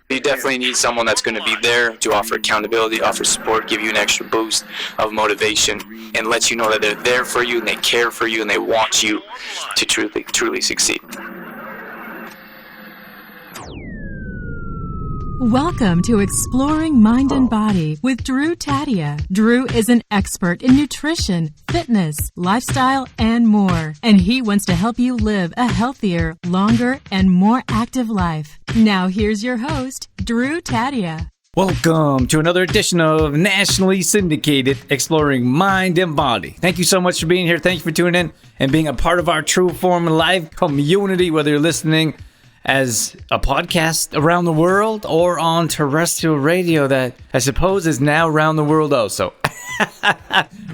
You definitely need someone that's going to be there to offer accountability, offer support, give you an extra boost of motivation, and let you know that they're there for you and they care for you and they want you to truly succeed. Welcome to Exploring Mind and Body with Drew Tadia. Drew is an expert in nutrition, fitness, lifestyle, and more. And he wants to help you live a healthier, longer, and more active life. Now here's your host, Drew Tadia. Welcome to another edition of nationally syndicated Exploring Mind and Body. Thank you so much for being here. Thank you for tuning in and being a part of our True Form Live community, whether you're listening as a podcast around the world or on terrestrial radio that I suppose is now around the world also.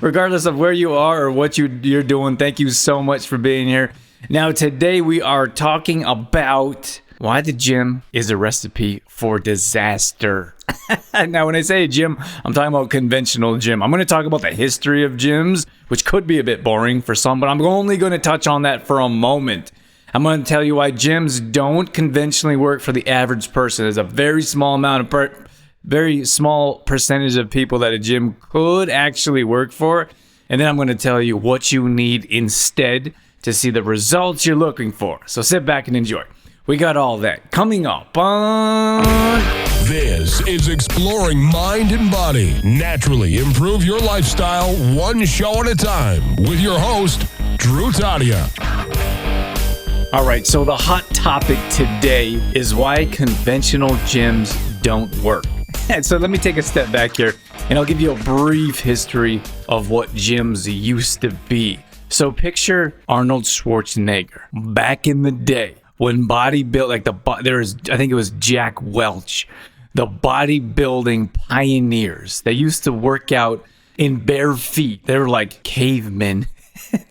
Regardless of where you are or what you're doing, thank you so much for being here. Now, today we are talking about why the gym is a recipe for disaster. Now, when I say gym, I'm talking about conventional gym. I'm going to talk about the history of gyms, which could be a bit boring for some, but I'm only going to touch on that for a moment. I'm going to tell you why gyms don't conventionally work for the average person. There's a very small very small percentage of people that a gym could actually work for. And then I'm going to tell you what you need instead to see the results you're looking for. So sit back and enjoy. We got all that coming up on... This is Exploring Mind and Body. Naturally improve your lifestyle one show at a time with your host, Drew Tadia. All right, so the hot topic today is why conventional gyms don't work. And so let me take a step back here, and I'll give you a brief history of what gyms used to be. So picture Arnold Schwarzenegger back in the day when bodybuilding, I think it was Jack Welch, the bodybuilding pioneers. They used to work out in bare feet. They were like cavemen.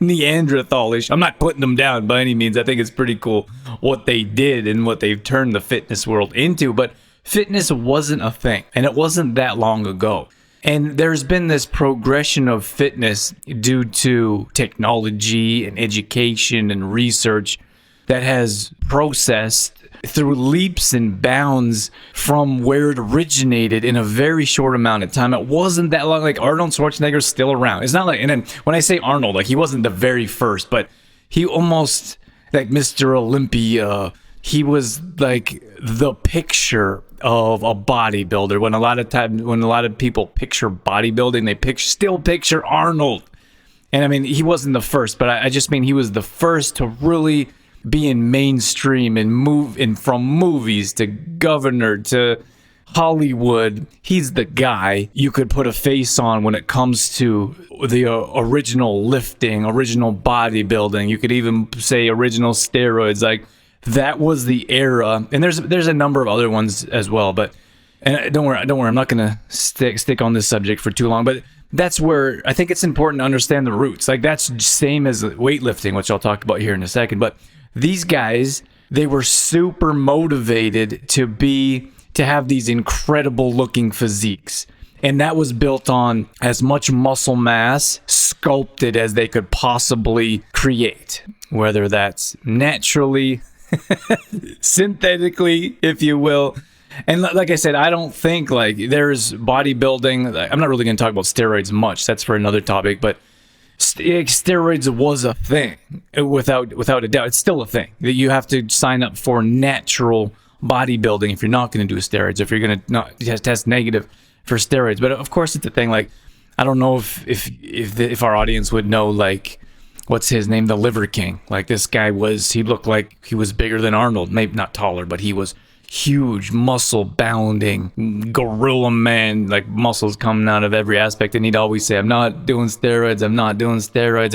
Neanderthalish. I'm not putting them down by any means. I think it's pretty cool what they did and what they've turned the fitness world into. But fitness wasn't a thing, and it wasn't that long ago. And there's been this progression of fitness due to technology and education and research that has processed through leaps and bounds from where it originated in a very short amount of time. It wasn't that long. Like, Arnold Schwarzenegger's still around. It's not like, and then when I say Arnold, like, he wasn't the very first, but he almost, like Mr. Olympia, he was like the picture of a bodybuilder. When a lot of people picture bodybuilding, they still picture Arnold. And I mean, he wasn't the first, but I just mean he was the first to really be in mainstream and move in from movies to governor to Hollywood. He's the guy you could put a face on when it comes to the original lifting, original bodybuilding. You could even say original steroids. Like, that was the era. And there's a number of other ones as well. But and don't worry. I'm not gonna stick on this subject for too long. But that's where I think it's important to understand the roots. Like, that's same as weightlifting, which I'll talk about here in a second. But these guys, they were super motivated to have these incredible looking physiques. And that was built on as much muscle mass sculpted as they could possibly create, whether that's naturally, synthetically, if you will. And like I said, I don't think like there's bodybuilding. I'm not really going to talk about steroids much. That's for another topic, but steroids was a thing without a doubt. It's still a thing that you have to sign up for natural bodybuilding if you're not going to do steroids, if you're going to not test negative for steroids. But of course, it's a thing. Like, I don't know if our audience would know, like, what's his name, the Liver King. Like, this guy he looked like he was bigger than Arnold, maybe not taller, but he was huge, muscle bounding, gorilla man, like muscles coming out of every aspect. And he'd always say, I'm not doing steroids.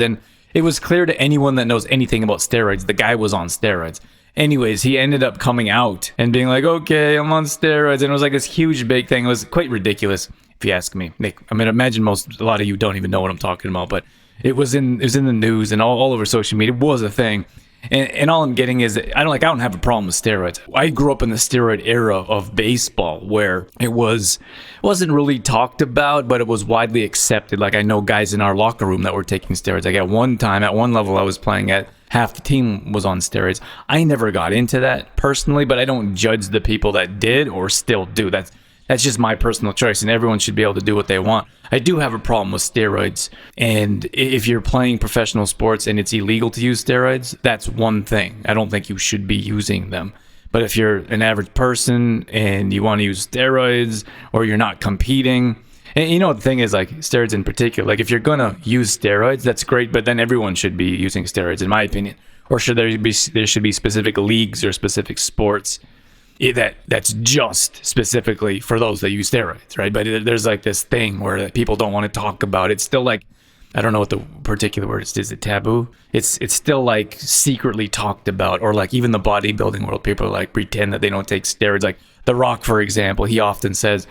And it was clear to anyone that knows anything about steroids, the guy was on steroids. Anyways, he ended up coming out and being like, okay, I'm on steroids. And it was like this huge big thing. It was quite ridiculous, if you ask me. I mean, imagine a lot of you don't even know what I'm talking about, but it was in the news and all over social media. It was a thing. And all I'm getting is, I don't have a problem with steroids. I grew up in the steroid era of baseball where it wasn't really talked about, but it was widely accepted. Like, I know guys in our locker room that were taking steroids. Like, at one time, at one level I was playing at, half the team was on steroids. I never got into that personally, but I don't judge the people that did or still do. That's just my personal choice, and everyone should be able to do what they want. I do have a problem with steroids, and if you're playing professional sports and it's illegal to use steroids, that's one thing. I don't think you should be using them. But if you're an average person and you want to use steroids, or you're not competing, and you know the thing is, like steroids in particular, like if you're gonna use steroids, that's great, but then everyone should be using steroids, in my opinion. Or there should be specific leagues or specific sports that's just specifically for those that use steroids, right? But there's like this thing where people don't want to talk about it. It's still like, I don't know what the particular word is. Is it taboo? It's still like secretly talked about, or like even the bodybuilding world, people like pretend that they don't take steroids. Like The Rock, for example, he often says,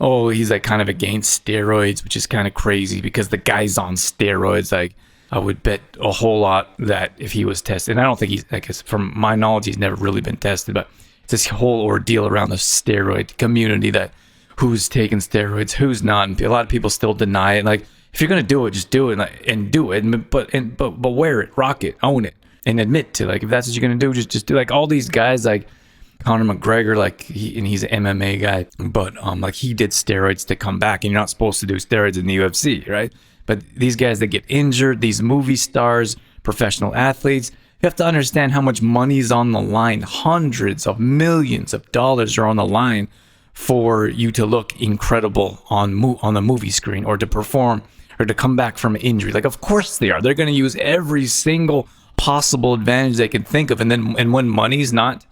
oh, he's like kind of against steroids, which is kind of crazy because the guy's on steroids. Like I would bet a whole lot that if he was tested, and I don't think he's, I guess from my knowledge, he's never really been tested, but it's this whole ordeal around the steroid community, that who's taking steroids, who's not, and a lot of people still deny it. Like, if you're gonna do it, just do it and do it, but wear it, rock it, own it, and admit to, like, if that's what you're gonna do, just do. Like all these guys, like Conor McGregor, like he's an MMA guy, but like he did steroids to come back, and you're not supposed to do steroids in the UFC, right? But these guys that get injured, these movie stars, professional athletes, you have to understand how much money's on the line. Hundreds of millions of dollars are on the line for you to look incredible on the movie screen, or to perform, or to come back from injury. Like, of course they are. They're going to use every single possible advantage they can think of. And when money's not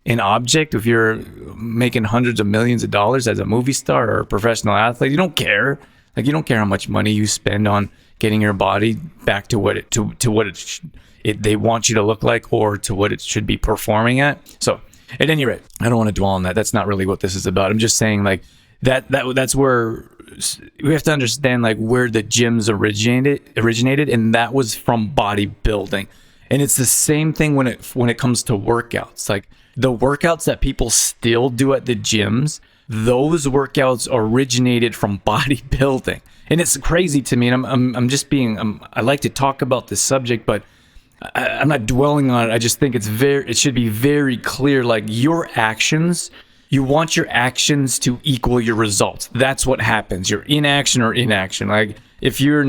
an object, if you're making hundreds of millions of dollars as a movie star or a professional athlete, you don't care. Like, you don't care how much money you spend on getting your body back to what they want you to look like, or to what it should be performing at. So at any rate, I don't want to dwell on that. That's not really what this is about. I'm just saying, like, that's where we have to understand, like, where the gyms originated, and that was from bodybuilding. And it's the same thing when it comes to workouts. Like, the workouts that people still do at the gyms, those workouts originated from bodybuilding. And it's crazy to me, and I'm just being, I like to talk about this subject, but I'm not dwelling on it. I just think it should be very clear. Like, your actions, you want your actions to equal your results. That's what happens. You're inaction or inaction. Like, if you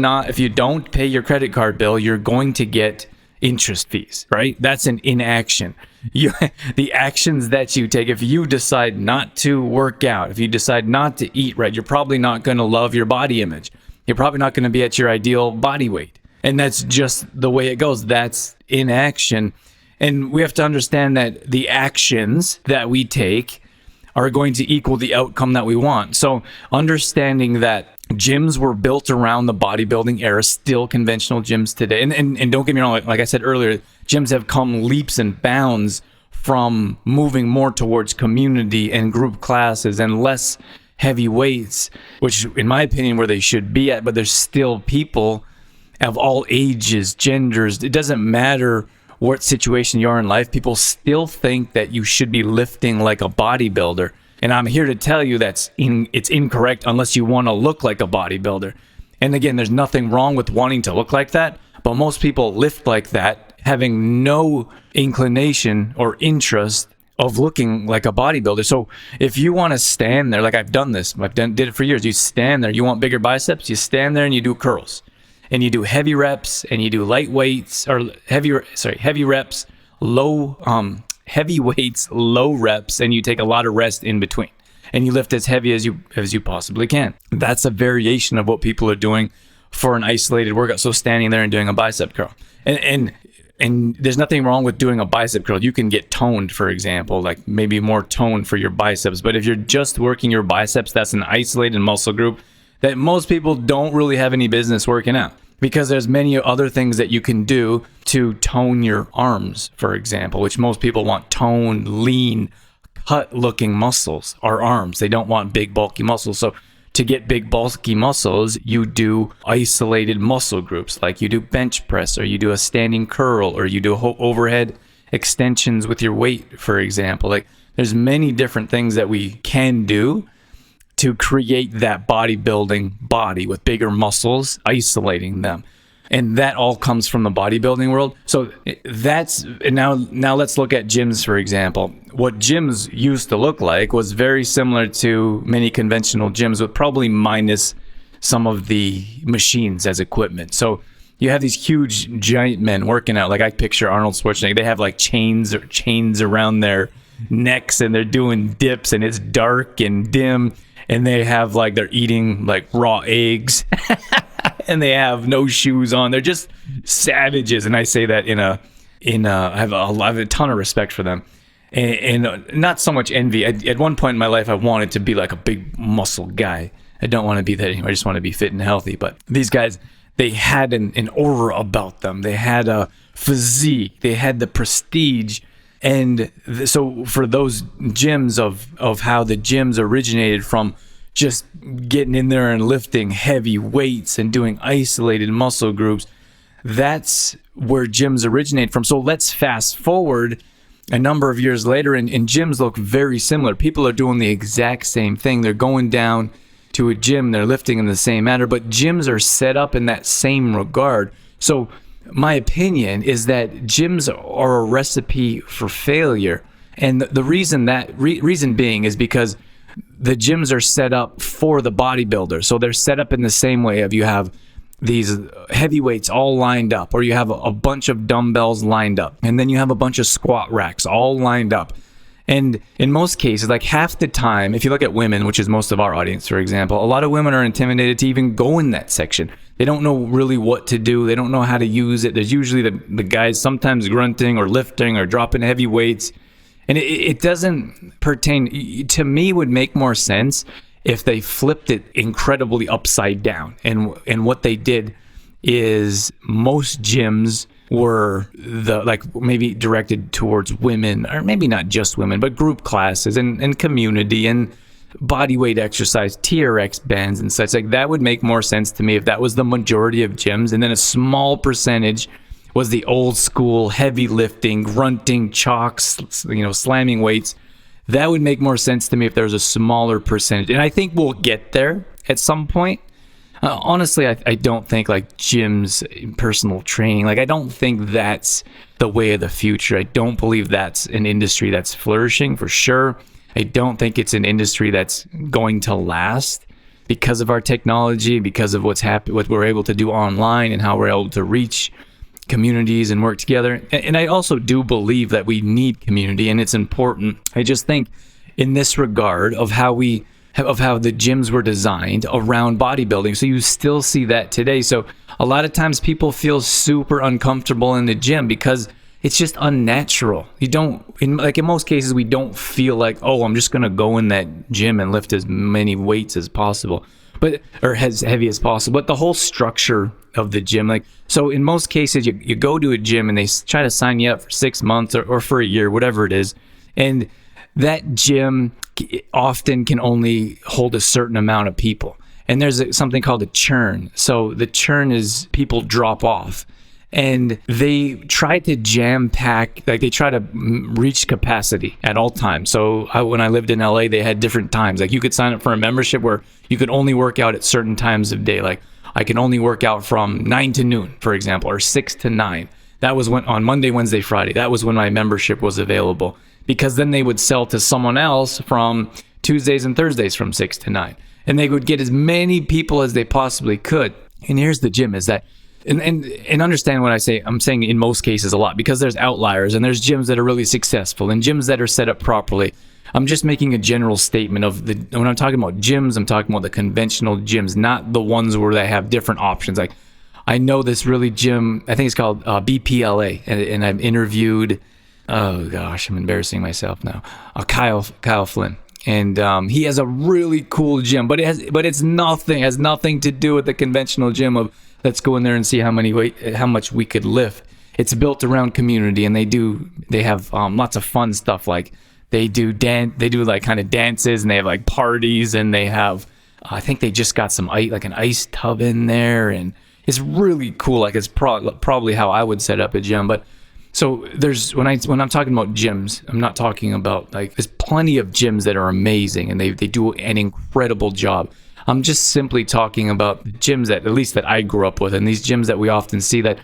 don't pay your credit card bill, you're going to get interest fees, right? That's an inaction. The actions that you take, if you decide not to work out, if you decide not to eat right, you're probably not going to love your body image. You're probably not going to be at your ideal body weight. And that's just the way it goes. That's inaction. And we have to understand that the actions that we take are going to equal the outcome that we want. So understanding that gyms were built around the bodybuilding era, still conventional gyms today. And don't get me wrong, like I said earlier, gyms have come leaps and bounds from moving more towards community and group classes and less heavy weights, which in my opinion where they should be at, but there's still people of all ages, genders. It doesn't matter what situation you are in life. People still think that you should be lifting like a bodybuilder. And I'm here to tell you it's incorrect unless you want to look like a bodybuilder. And again, there's nothing wrong with wanting to look like that, but most people lift like that, having no inclination or interest of looking like a bodybuilder. So if you want to stand there, like I've done this, did it for years. You stand there, you want bigger biceps, you stand there and you do curls. And you do heavy reps, and you do light weights, or heavy reps, heavy weights, low reps, and you take a lot of rest in between. And you lift as heavy as you possibly can. That's a variation of what people are doing for an isolated workout. So standing there and doing a bicep curl. And there's nothing wrong with doing a bicep curl. You can get toned, for example, like maybe more toned for your biceps. But if you're just working your biceps, that's an isolated muscle group that most people don't really have any business working out, because there's many other things that you can do to tone your arms, for example, which most people want toned, lean, cut-looking muscles, or arms. They don't want big, bulky muscles. So to get big, bulky muscles, you do isolated muscle groups, like you do bench press, or you do a standing curl, or you do overhead extensions with your weight, for example. Like, there's many different things that we can do to create that bodybuilding body with bigger muscles, isolating them. And that all comes from the bodybuilding world. So that's now let's look at gyms, for example. What gyms used to look like was very similar to many conventional gyms, with probably minus some of the machines as equipment. So you have these huge giant men working out. Like I picture Arnold Schwarzenegger. They have like chains around their necks, and they're doing dips, and it's dark and dim, and they have like they're eating like raw eggs. And they have no shoes on. They're just savages, and I say that I have a ton of respect for them, and not so much envy. At one point in my life, I wanted to be like a big muscle guy. I don't want to be that anymore. I just want to be fit and healthy. But these guys, they had an aura about them. They had a physique. They had the prestige. And so for those gyms of how the gyms originated from just getting in there and lifting heavy weights and doing isolated muscle groups, that's where gyms originate from. So let's fast forward a number of years later, and gyms look very similar. People are doing the exact same thing. They're going down to a gym, they're lifting in the same manner, but gyms are set up in that same regard. So my opinion is that gyms are a recipe for failure. And the reason being is because the gyms are set up for the bodybuilder. So they're set up in the same way of you have these heavyweights all lined up, or you have a bunch of dumbbells lined up, and then you have a bunch of squat racks all lined up. And in most cases, like half the time, if you look at women, which is most of our audience, for example, a lot of women are intimidated to even go in that section. They don't know really what to do. They don't know how to use it. There's usually the guys sometimes grunting or lifting or dropping heavy weights. And it doesn't pertain, to me, would make more sense if they flipped it incredibly upside down. And what they did is most gyms were maybe directed towards women, or maybe not just women, but group classes and community and body weight exercise, TRX bands and such. Like that would make more sense to me if that was the majority of gyms, and then a small percentage was the old school heavy lifting, grunting, chalks, slamming weights. That would make more sense to me if there was a smaller percentage. And I think we'll get there at some point. Honestly, I don't think like gyms, personal training, like I don't think that's the way of the future. I don't believe that's an industry that's flourishing for sure. I don't think it's an industry that's going to last because of our technology, because of what we're able to do online and how we're able to reach communities and work together. And I also do believe that we need community, and it's important. I just think in this regard of how the gyms were designed around bodybuilding. So you still see that today. So a lot of times people feel super uncomfortable in the gym because it's just unnatural. In most cases, we don't feel like, oh, I'm just going to go in that gym and lift as many weights as possible, or as heavy as possible. But the whole structure of the gym, so in most cases, you go to a gym and they try to sign you up for 6 months or for a year, whatever it is. And that gym often can only hold a certain amount of people. And there's something called a churn. So the churn is people drop off. And they try to jam pack, they try to reach capacity at all times. So when I lived in LA, they had different times. Like you could sign up for a membership where you could only work out at certain times of day. Like I can only work out from 9 to noon, for example, or 6 to 9. That was on Monday, Wednesday, Friday. That was when my membership was available, because then they would sell to someone else from Tuesdays and Thursdays from 6 to 9. And they would get as many people as they possibly could. And here's the gym is that, and understand what I say. I'm saying in most cases a lot, because there's outliers and there's gyms that are really successful and gyms that are set up properly. I'm just making a general statement when I'm talking about gyms, I'm talking about the conventional gyms, not the ones where they have different options. Like I know this really gym, I think it's called BPLA, and I've interviewed, oh gosh, I'm embarrassing myself now, Kyle Flynn. And he has a really cool gym, but has nothing to do with the conventional gym of let's go in there and see how much we could lift. It's built around community, and they have lots of fun stuff. Like they do like kind of dances, and they have like parties, and they have I think they just got some an ice tub in there, and it's really cool. Like it's probably how I would set up a gym. But so there's when I'm talking about gyms, I'm not talking about there's plenty of gyms that are amazing and they do an incredible job. I'm just simply talking about the gyms that, at least that I grew up with, and these gyms that we often see that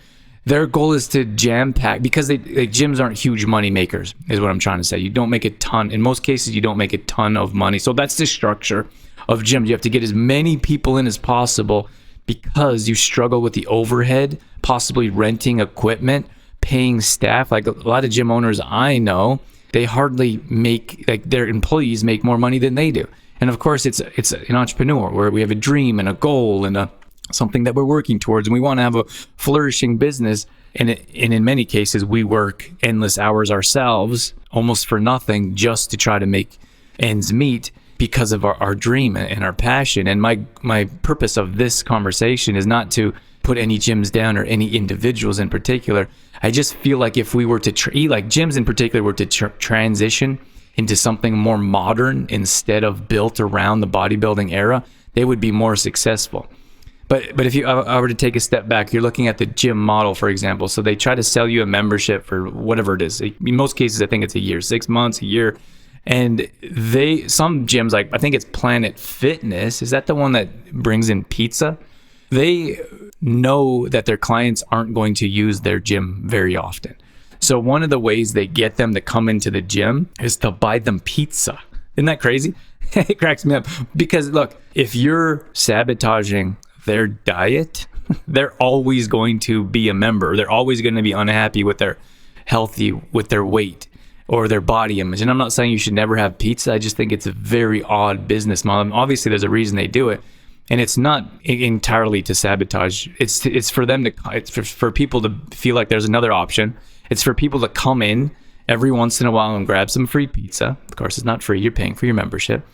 their goal is to jam pack, because gyms aren't huge money makers, is what I'm trying to say. You don't make a ton. In most cases, you don't make a ton of money. So that's the structure of gyms. You have to get as many people in as possible because you struggle with the overhead, possibly renting equipment, paying staff. Like a lot of gym owners I know, they hardly make, like their employees make more money than they do. And of course, it's an entrepreneur where we have a dream and a goal and something that we're working towards, and we want to have a flourishing business. And in many cases, we work endless hours ourselves, almost for nothing, just to try to make ends meet because of our dream and our passion. And my purpose of this conversation is not to put any gyms down or any individuals in particular. I just feel like if we were to like gyms in particular were to transition into something more modern instead of built around the bodybuilding era, they would be more successful. But if I were to take a step back, you're looking at the gym model, for example. So they try to sell you a membership for whatever it is. In most cases, I think it's a year, 6 months, a year. And some gyms, like I think it's Planet Fitness, is that the one that brings in pizza? They know that their clients aren't going to use their gym very often. So one of the ways they get them to come into the gym is to buy them pizza. Isn't that crazy? It cracks me up. Because look, if you're sabotaging their diet, they're always going to be a member. They're always going to be unhappy with their weight or their body image. And I'm not saying you should never have pizza. I just think it's a very odd business model. And obviously, there's a reason they do it. And it's not entirely to sabotage. It's for them to. It's for people to feel like there's another option. It's for people to come in every once in a while and grab some free pizza. Of course, it's not free. You're paying for your membership.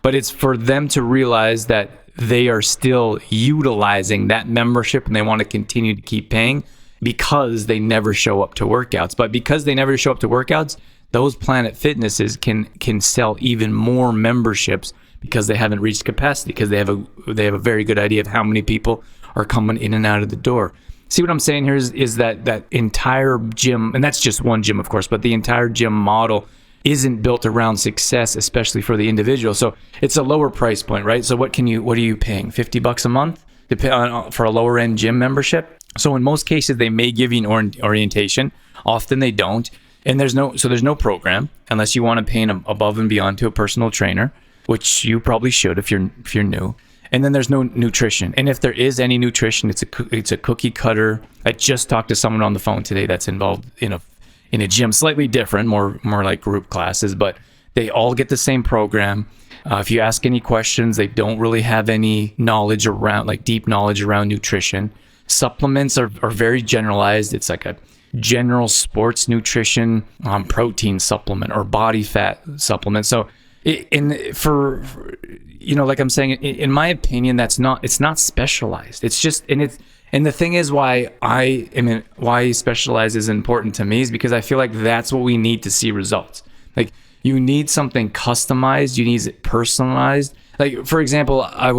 But it's for them to realize that they are still utilizing that membership and they want to continue to keep paying because they never show up to workouts. But because they never show up to workouts, those Planet Fitnesses can sell even more memberships because they haven't reached capacity, because they have a very good idea of how many people are coming in and out of the door. See what I'm saying here is that entire gym, and that's just one gym, of course, but the entire gym model isn't built around success, especially for the individual. So it's a lower price point, right? So what are you paying? $50 a month for a lower end gym membership? So in most cases, they may give you an orientation. Often they don't. And there's no program unless you want to pay above and beyond to a personal trainer, which you probably should if you're new. And then there's no nutrition. And if there is any nutrition, it's a cookie cutter. I just talked to someone on the phone today that's involved in a gym, slightly different, more like group classes, but they all get the same program. If you ask any questions, they don't really have any knowledge around, like deep knowledge around nutrition. Supplements are very generalized. It's like a general sports nutrition protein supplement or body fat supplement. So like I'm saying, in my opinion, it's not specialized. It's just, and the thing is why specialized is important to me is because I feel like that's what we need to see results. Like you need something customized, you need it personalized. Like for example, I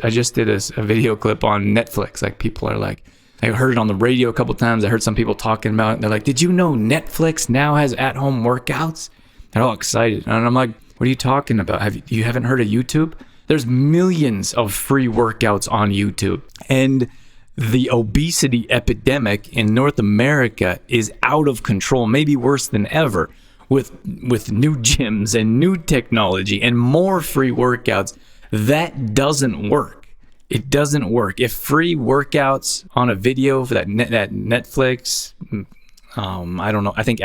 just did a video clip on Netflix. Like people are like, I heard it on the radio a couple times. I heard some people talking about it. And they're like, did you know Netflix now has at-home workouts? They're all excited. And I'm like, what are you talking about? You haven't heard of YouTube? There's millions of free workouts on YouTube. And the obesity epidemic in North America is out of control, maybe worse than ever, with new gyms and new technology and more free workouts. That doesn't work. It doesn't work. If free workouts on a video for that Netflix, I don't know. I think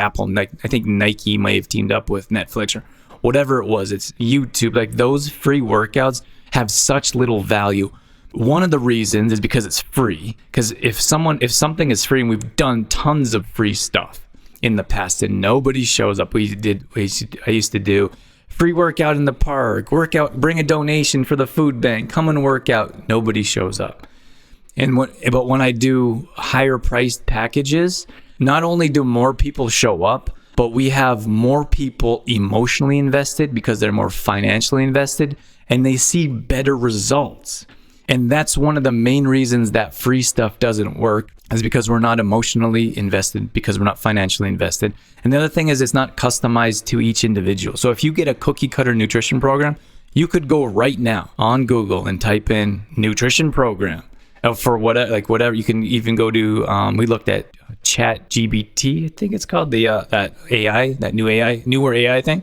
Nike may have teamed up with Netflix or whatever it was. It's YouTube. Like those free workouts have such little value. One of the reasons is because it's free. Because if something is free, and we've done tons of free stuff in the past, and nobody shows up. I used to do free workout in the park, bring a donation for the food bank, come and work out. Nobody shows up. But when I do higher priced packages, not only do more people show up, but we have more people emotionally invested because they're more financially invested and they see better results. And that's one of the main reasons that free stuff doesn't work, is because we're not emotionally invested, because we're not financially invested. And the other thing is it's not customized to each individual. So if you get a cookie cutter nutrition program, You could go right now on Google and type in nutrition program for whatever. You can even go to, we looked at Chat GBT, I think it's called, that AI, that newer AI thing.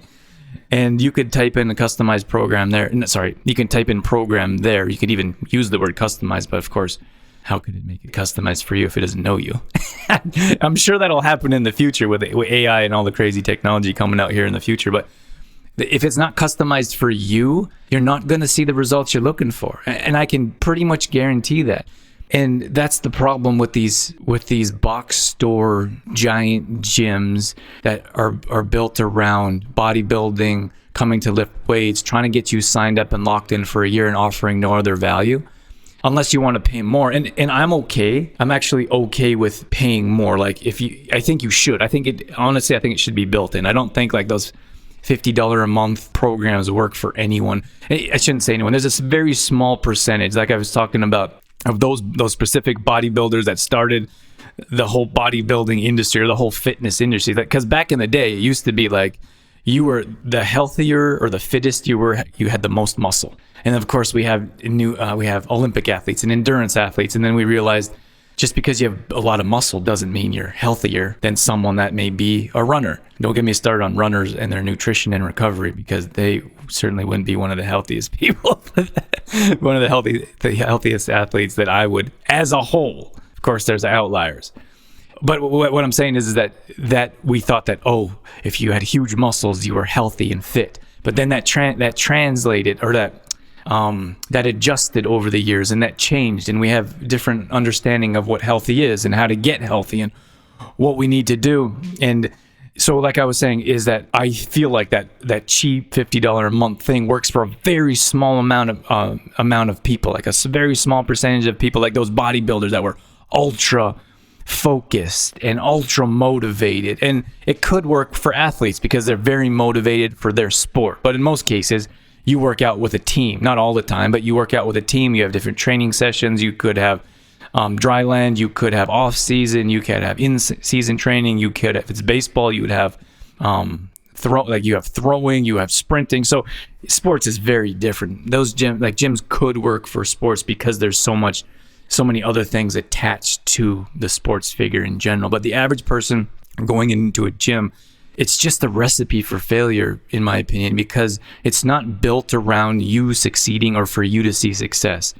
And you could type in a customized program there. You can type in program there. You could even use the word customized, but of course, how could it make it customized for you if it doesn't know you? I'm sure that'll happen in the future with AI and all the crazy technology coming out here in the future. But if it's not customized for you, you're not going to see the results you're looking for. And I can pretty much guarantee that. And that's the problem with these box store giant gyms that are built around bodybuilding, coming to lift weights, trying to get you signed up and locked in for a year and offering no other value. Unless you want to pay more. And I'm okay. I'm actually okay with paying more. Like I think you should. Honestly, I think it should be built in. I don't think like those $50 a month programs work for anyone. I shouldn't say anyone. There's this very small percentage, like I was talking about, of those specific bodybuilders that started the whole bodybuilding industry or the whole fitness industry. Because back in the day, it used to be like you were the healthier or the fittest you were, you had the most muscle. And of course, we have Olympic athletes and endurance athletes. And then we realized just because you have a lot of muscle doesn't mean you're healthier than someone that may be a runner. Don't get me started on runners and their nutrition and recovery, because they certainly wouldn't be one of the healthiest people, one of the healthiest athletes that I would, as a whole. Of course, there's outliers. But what I'm saying is that we thought that, if you had huge muscles, you were healthy and fit. But then that translated, or that adjusted over the years, and that changed, and we have different understanding of what healthy is and how to get healthy and what we need to do. And so, like I was saying, is that I feel like that cheap $50 a month thing works for a very small amount of people, like a very small percentage of people, like those bodybuilders that were ultra focused and ultra motivated. And it could work for athletes because they're very motivated for their sport. But in most cases, you work out with a team, not all the time, but you work out with a team. You have different training sessions. You could have dry land. You could have off season. You could have in season training. You could, if it's baseball, you would have you have throwing, you have sprinting. So sports is very different. Those gyms could work for sports because there's so many other things attached to the sports figure in general. But the average person going into a gym, it's just a recipe for failure, in my opinion, because it's not built around you succeeding or for you to see success.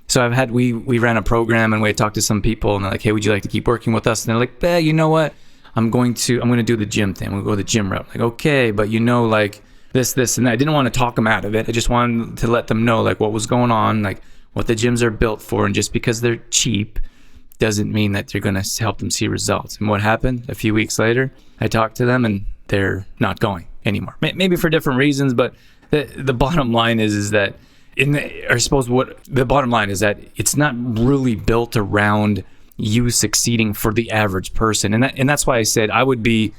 So we ran a program and we talked to some people and they're like, hey, would you like to keep working with us? And they're like, you know what? I'm going to do the gym thing. We'll go the gym route. Like, okay, but like this, and that. I didn't want to talk them out of it. I just wanted to let them know like what was going on, like what the gyms are built for. And just because they're cheap doesn't mean that you're going to help them see results. And what happened a few weeks later, I talked to them and they're not going anymore. Maybe for different reasons, but the bottom line is that the bottom line is that it's not really built around you succeeding for the average person. And that's why I said I would be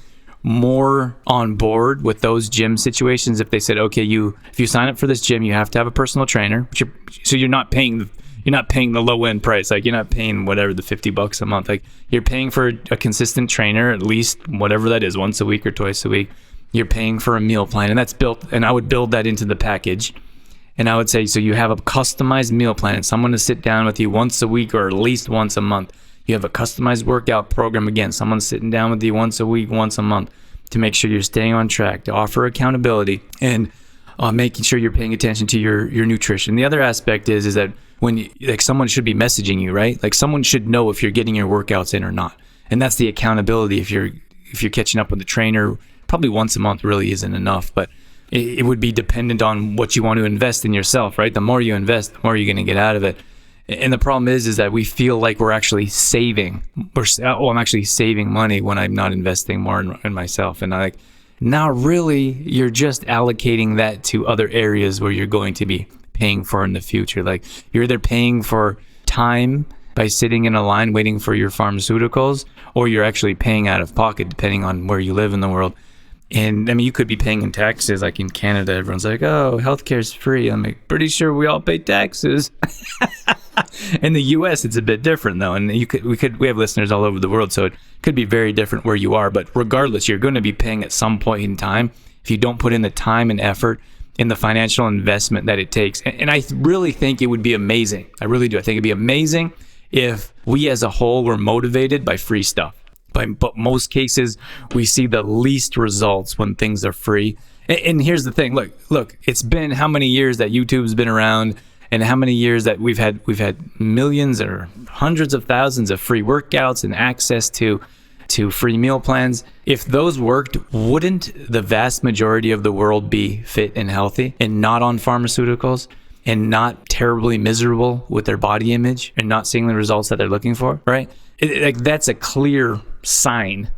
more on board with those gym situations if they said, okay, if you sign up for this gym, you have to have a personal trainer. So you're not paying the low end price. Like you're not paying whatever the $50 a month. Like you're paying for a consistent trainer, at least whatever that is, once a week or twice a week. You're paying for a meal plan, and that's built. And I would build that into the package. And I would say, so you have a customized meal plan and someone to sit down with you once a week or at least once a month. You have a customized workout program. Again, someone sitting down with you once a week, once a month to make sure you're staying on track, to offer accountability and making sure you're paying attention to your nutrition. The other aspect is that when someone should be messaging you, right? Like someone should know if you're getting your workouts in or not. And that's the accountability. If you're catching up with the trainer, probably once a month really isn't enough, but it would be dependent on what you want to invest in yourself, right? The more you invest, the more you're going to get out of it. And the problem is that we feel like we're actually saving. I'm actually saving money when I'm not investing more in myself. And not really, you're just allocating that to other areas where you're going to be paying for in the future. Like you're either paying for time by sitting in a line waiting for your pharmaceuticals, or you're actually paying out of pocket depending on where you live in the world. And I mean, you could be paying in taxes. Like in Canada, everyone's like, oh, healthcare's free. I'm like, pretty sure we all pay taxes. In the US, it's a bit different though. And we have listeners all over the world, so it could be very different where you are. But regardless, you're going to be paying at some point in time. If you don't put in the time and effort in the financial investment that it takes. And I really think it would be amazing. I really do. I think it'd be amazing if we as a whole were motivated by free stuff. But most cases, we see the least results when things are free. And here's the thing. Look, it's been how many years that YouTube's been around, and how many years that we've had millions or hundreds of thousands of free workouts and access to free meal plans. If those worked, wouldn't the vast majority of the world be fit and healthy and not on pharmaceuticals and not terribly miserable with their body image and not seeing the results that they're looking for, right? That's a clear sign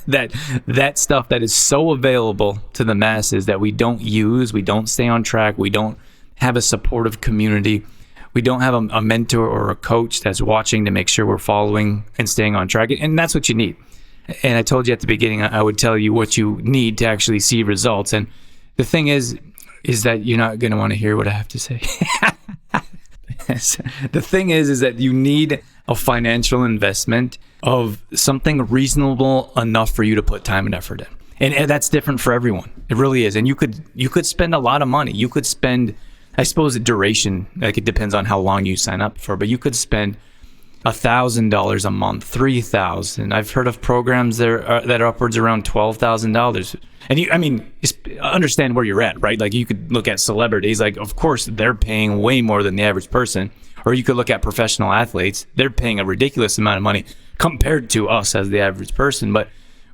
that stuff that is so available to the masses that we don't use, we don't stay on track, we don't have a supportive community, we don't have a mentor or a coach that's watching to make sure we're following and staying on track. And that's what you need. And I told you at the beginning, I would tell you what you need to actually see results. And the thing is that you're not going to want to hear what I have to say. The thing is that you need a financial investment of something reasonable enough for you to put time and effort in. And that's different for everyone. It really is. And you could spend a lot of money. You could spend, I suppose, the duration, like it depends on how long you sign up for, but you could spend $1,000 a month, $3,000. I've heard of programs that are upwards around $12,000. And just understand where you're at, right? Like you could look at celebrities, like of course they're paying way more than the average person. Or you could look at professional athletes, they're paying a ridiculous amount of money compared to us as the average person. But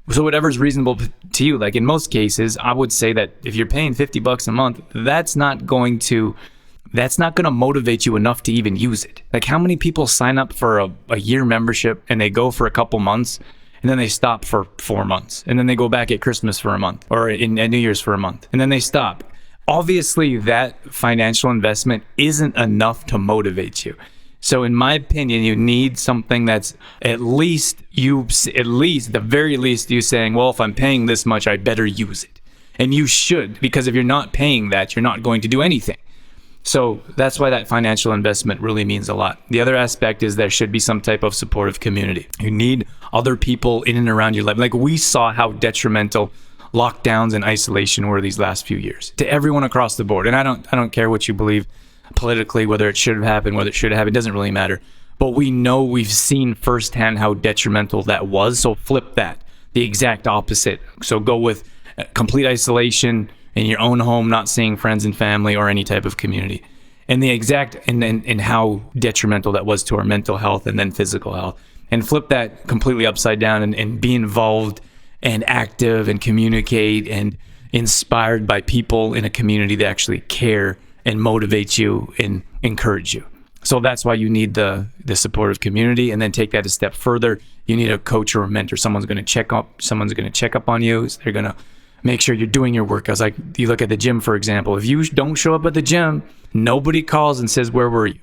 so whatever's reasonable to you, like in most cases, I would say that if you're paying $50 a month, that's not going to motivate you enough to even use it. Like how many people sign up for a year membership and they go for a couple months and then they stop for 4 months and then they go back at Christmas for a month or at New Year's for a month and then they stop. Obviously that financial investment isn't enough to motivate you. So in my opinion, you need something that's at the very least you saying, well, if I'm paying this much, I better use it. And you should, because if you're not paying that, you're not going to do anything. So that's why that financial investment really means a lot. The other aspect is there should be some type of supportive community. You need other people in and around your life. Like we saw how detrimental lockdowns and isolation were these last few years to everyone across the board. And I don't care what you believe politically, whether it should have happened, whether it should have, it doesn't really matter. But we've seen firsthand how detrimental that was. So flip that, the exact opposite. So go with complete isolation in your own home, not seeing friends and family or any type of community. And the exact, and how detrimental that was to our mental health and then physical health. And flip that completely upside down and be involved and active and communicate and inspired by people in a community that actually care and motivate you and encourage you. So that's why you need the supportive community. And then take that a step further. You need a coach or a mentor. Someone's going to check up on you. They're going to make sure you're doing your workouts. Like you look at the gym, for example. If you don't show up at the gym, nobody calls and says, where were you?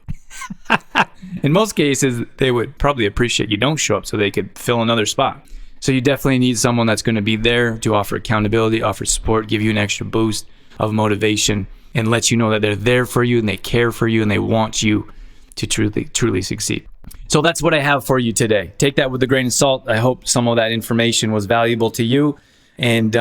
In most cases, they would probably appreciate you don't show up so they could fill another spot. So you definitely need someone that's going to be there to offer accountability, offer support, give you an extra boost of motivation, and let you know that they're there for you and they care for you and they want you to truly succeed. So that's what I have for you today. Take that with a grain of salt. I hope some of that information was valuable to you. And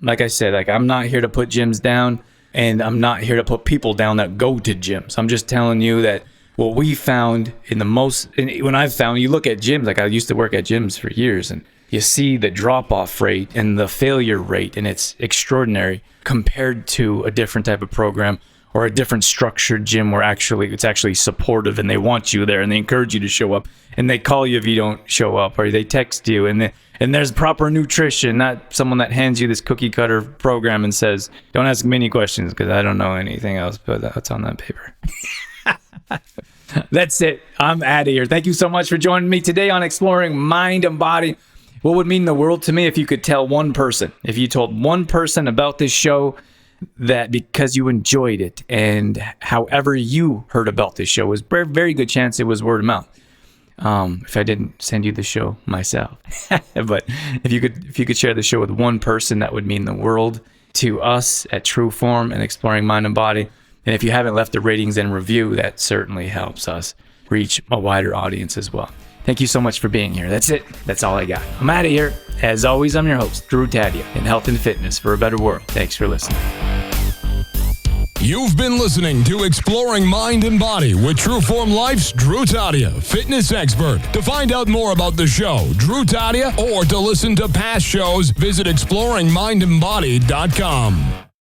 like I said, I'm not here to put gyms down, and I'm not here to put people down that go to gyms. I'm just telling you that what we found when I've found, you look at gyms, like I used to work at gyms for years, and you see the drop-off rate and the failure rate, and it's extraordinary compared to a different type of program or a different structured gym where it's actually supportive and they want you there and they encourage you to show up and they call you if you don't show up, or they text you and there's proper nutrition, not someone that hands you this cookie cutter program and says, don't ask me any questions because I don't know anything else, but that's on that paper. That's it. I'm out of here. Thank you so much for joining me today on Exploring Mind and Body. What would mean the world to me if you could tell one person, if you told one person about this show, that because you enjoyed it and however you heard about this show, was very, very good chance it was word of mouth. If I didn't send you the show myself, but if you could share the show with one person, that would mean the world to us at True Form and Exploring Mind and Body. And if you haven't left the ratings and review, that certainly helps us reach a wider audience as well. Thank you so much for being here. That's it. That's all I got. I'm out of here. As always, I'm your host, Drew Tadia, in health and fitness for a better world. Thanks for listening. You've been listening to Exploring Mind and Body with Trueform Life's Drew Tadia, fitness expert. To find out more about the show, Drew Tadia, or to listen to past shows, visit exploringmindandbody.com.